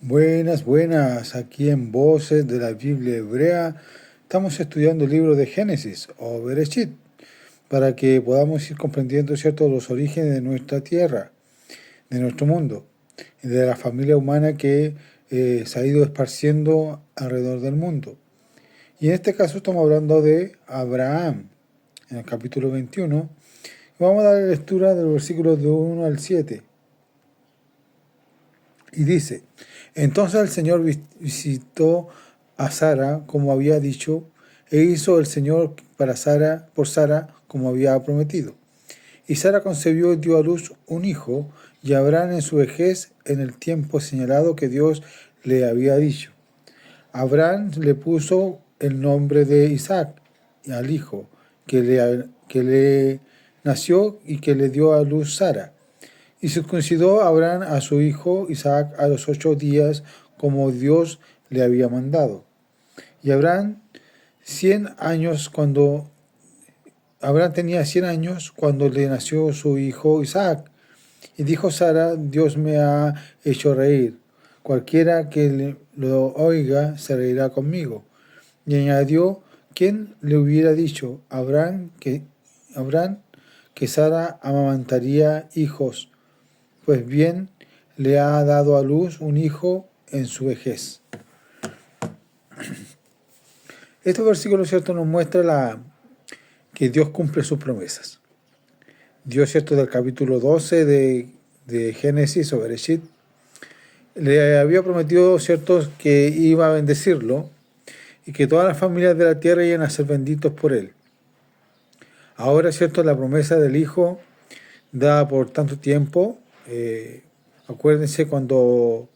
Buenas, buenas. Aquí en Voces de la Biblia Hebrea estamos estudiando el libro de Génesis o Bereshit para que podamos ir comprendiendo, ¿cierto?, los orígenes de nuestra tierra, de nuestro mundo y de la familia humana que se ha ido esparciendo alrededor del mundo. Y en este caso estamos hablando de Abraham, en el capítulo 21. Y vamos a dar lectura de los versículos de 1 al 7. Y dice: Entonces el Señor visitó a Sara como había dicho, e hizo el Señor por Sara como había prometido. Y Sara concebió y dio a luz un hijo, y Abraham en su vejez, en el tiempo señalado que Dios le había dicho. Abraham le puso el nombre de Isaac al hijo que le nació y que le dio a luz Sara. Y circuncidó Abraham a su hijo Isaac a los 8 días, como Dios le había mandado. Y Abraham tenía 100 años cuando le nació su hijo Isaac. Y dijo Sara: Dios me ha hecho reír. Cualquiera que lo oiga se reirá conmigo. Y añadió: ¿Quién le hubiera dicho a Abraham que Sara amamantaría hijos? Pues bien, le ha dado a luz un hijo en su vejez. Este versículo, ¿cierto?, nos muestra que Dios cumple sus promesas. Dios, ¿cierto?, del capítulo 12 de Génesis o Bereshit, le había prometido, ¿cierto?, que iba a bendecirlo y que todas las familias de la tierra iban a ser benditos por él. Ahora, ¿cierto?, la promesa del hijo dada por tanto tiempo. Acuérdense cuando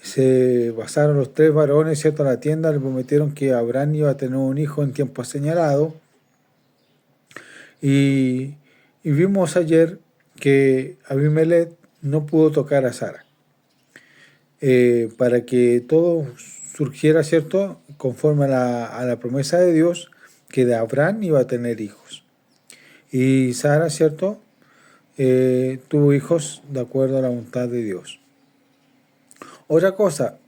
se pasaron los 3 varones, ¿cierto?, a la tienda, le prometieron que Abraham iba a tener un hijo en tiempo señalado. Y vimos ayer que Abimelech no pudo tocar a Sara. Para que todo surgiera, ¿cierto?, conforme a la promesa de Dios, que de Abraham iba a tener hijos. Y Sara, ¿cierto?, tuvo hijos de acuerdo a la voluntad de Dios. Otra cosa,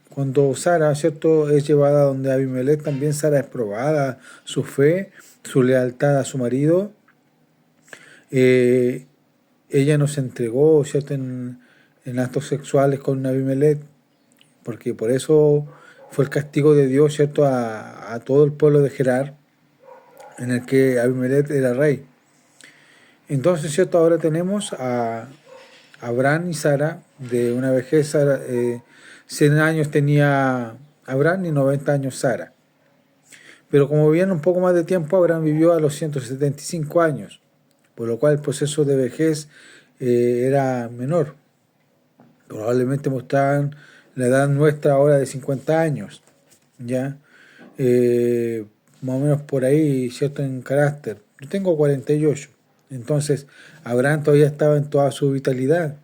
cuando Sara, ¿cierto?, es llevada donde Abimelech, también Sara es probada, su fe, su lealtad a su marido. Ella no se entregó, ¿cierto?, en actos sexuales con Abimelech, porque por eso fue el castigo de Dios, ¿cierto?, a todo el pueblo de Gerar, en el que Abimelech era rey. Entonces, ¿cierto?, ahora tenemos a Abraham y Sara, de una vejez. 100 años tenía Abraham y 90 años Sara. Pero como vivían un poco más de tiempo, Abraham vivió a los 175 años, por lo cual el proceso de vejez era menor. Probablemente mostraban la edad nuestra ahora de 50 años, ¿ya? Más o menos por ahí, ¿cierto?, en carácter. Yo tengo 48. Entonces, Abraham todavía estaba en toda su vitalidad.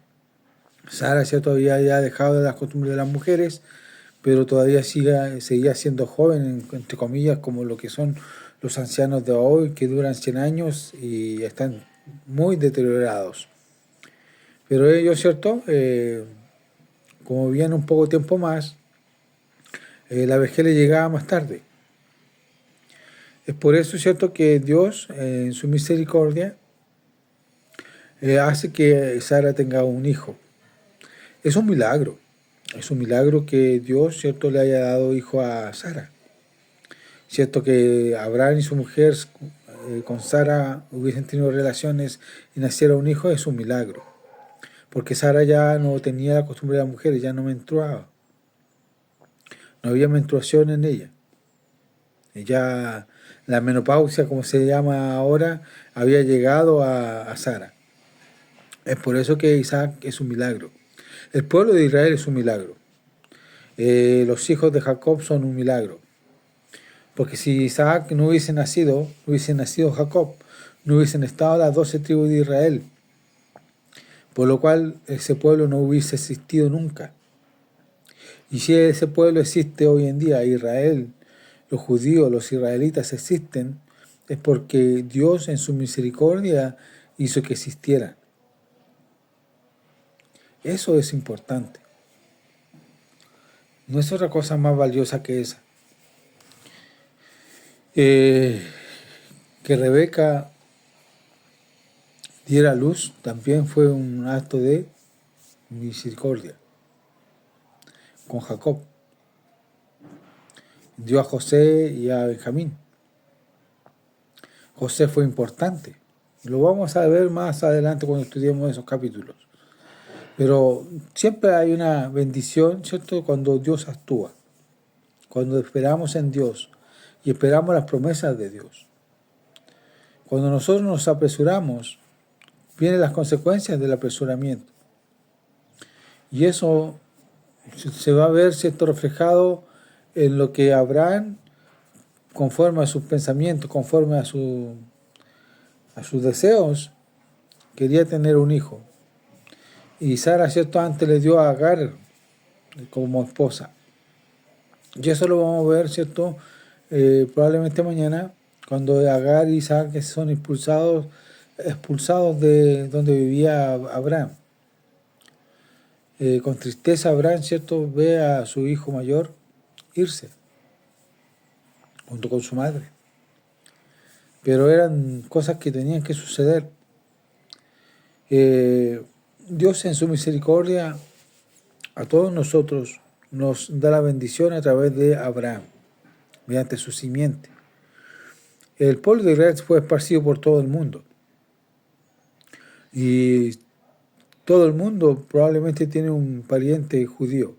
Sara, ¿cierto?, había ya dejado de las costumbres de las mujeres, pero todavía seguía siendo joven, entre comillas, como lo que son los ancianos de hoy, que duran 100 años y están muy deteriorados. Pero ellos, ¿cierto?, como vivían un poco tiempo más, la vejez le llegaba más tarde. Es por eso, ¿cierto?, que Dios, en su misericordia, hace que Sara tenga un hijo. Es un milagro que Dios, ¿cierto?, le haya dado hijo a Sara. Cierto que Abraham y su mujer con Sara hubiesen tenido relaciones y naciera un hijo, es un milagro. Porque Sara ya no tenía la costumbre de las mujeres, ya no menstruaba. No había menstruación en ella. Ya la menopausia, como se llama ahora, había llegado a Sara. Es por eso que Isaac es un milagro. El pueblo de Israel es un milagro. Los hijos de Jacob son un milagro. Porque si Isaac no hubiese nacido Jacob, no hubiesen estado las 12 tribus de Israel. Por lo cual ese pueblo no hubiese existido nunca. Y si ese pueblo existe hoy en día, Israel, los judíos, los israelitas existen, es porque Dios en su misericordia hizo que existieran. Eso es importante. No es otra cosa más valiosa que esa. Que Rebeca diera luz también fue un acto de misericordia con Jacob. Dio a José y a Benjamín. José fue importante. Lo vamos a ver más adelante cuando estudiemos esos capítulos. Pero siempre hay una bendición, ¿cierto? Cuando Dios actúa. Cuando esperamos en Dios y esperamos las promesas de Dios. Cuando nosotros nos apresuramos, vienen las consecuencias del apresuramiento. Y eso se va a ver, ¿cierto?, reflejado en lo que Abraham, conforme a sus pensamientos, conforme a sus deseos, quería tener un hijo. Y Sara, ¿cierto?, antes le dio a Agar como esposa. Y eso lo vamos a ver, ¿cierto?, probablemente mañana, cuando Agar y Isaac son expulsados de donde vivía Abraham. Con tristeza Abraham, ¿cierto?, ve a su hijo mayor irse, junto con su madre. Pero eran cosas que tenían que suceder. Dios en su misericordia a todos nosotros nos da la bendición a través de Abraham, mediante su simiente. El pueblo de Israel fue esparcido por todo el mundo. Y todo el mundo probablemente tiene un pariente judío.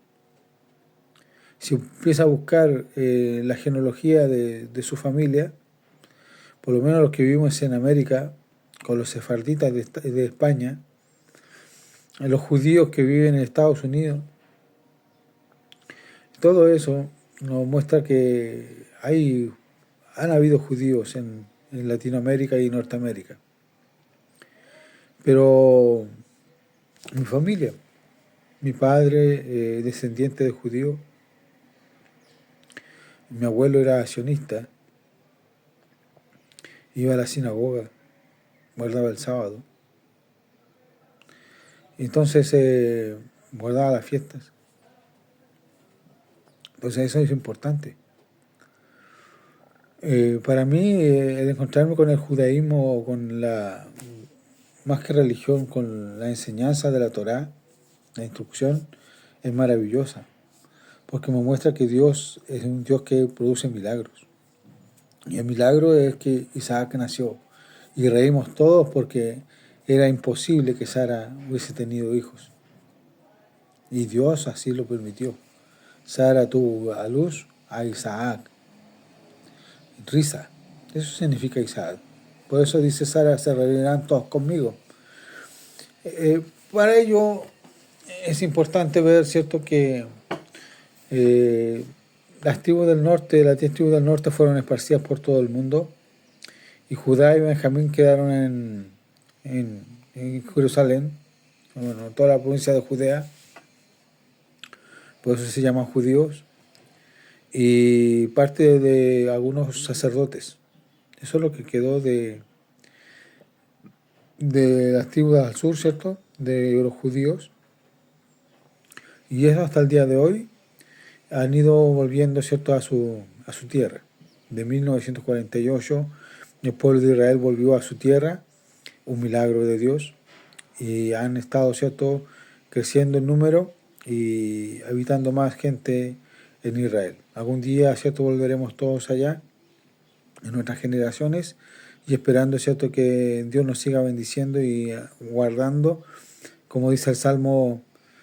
Si empieza a buscar la genealogía de su familia, por lo menos los que vivimos en América, con los sefarditas de España, los judíos que viven en Estados Unidos, todo eso nos muestra que han habido judíos en Latinoamérica y Norteamérica. Pero mi familia, mi padre, descendiente de judío, mi abuelo era sionista, iba a la sinagoga, guardaba el sábado. Entonces guardaba las fiestas. Entonces eso es importante. Para mí, el encontrarme con el judaísmo, más que religión, con la enseñanza de la Torá, la instrucción, es maravillosa. Porque me muestra que Dios es un Dios que produce milagros. Y el milagro es que Isaac nació. Y reímos todos porque era imposible que Sara hubiese tenido hijos. Y Dios así lo permitió. Sara tuvo a luz a Isaac. Risa. Eso significa Isaac. Por eso dice Sara, se reirán todos conmigo. Para ello es importante ver, ¿cierto?, que las 10 tribus del norte fueron esparcidas por todo el mundo. Y Judá y Benjamín quedaron en Jerusalén, bueno, toda la provincia de Judea, por eso se llaman judíos, y parte de algunos sacerdotes. Eso es lo que quedó de las tribus al sur, ¿cierto?, de los judíos. Y eso hasta el día de hoy han ido volviendo, ¿cierto?, a su tierra. De 1948 el pueblo de Israel volvió a su tierra, un milagro de Dios, y han estado, ¿cierto?, creciendo en número y habitando más gente en Israel. Algún día, ¿cierto?, volveremos todos allá, en nuestras generaciones, y esperando, ¿cierto?, que Dios nos siga bendiciendo y guardando, como dice el Salmo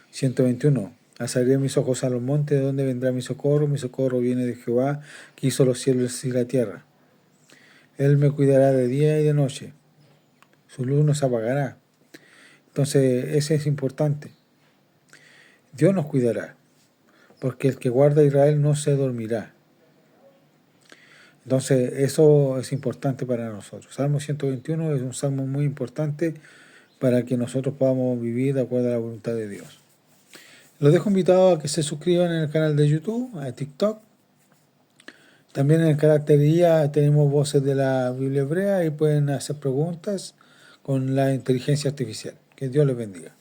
121. Alzaré mis ojos a los montes, ¿de dónde vendrá mi socorro? Mi socorro viene de Jehová, que hizo los cielos y la tierra. Él me cuidará de día y de noche. Su luz no se apagará. Entonces, eso es importante. Dios nos cuidará, porque el que guarda a Israel no se dormirá. Entonces, eso es importante para nosotros. Salmo 121 es un salmo muy importante para que nosotros podamos vivir de acuerdo a la voluntad de Dios. Los dejo invitados a que se suscriban en el canal de YouTube, a TikTok. También en el Caractería tenemos voces de la Biblia hebrea y pueden hacer preguntas con la inteligencia artificial. Que Dios les bendiga.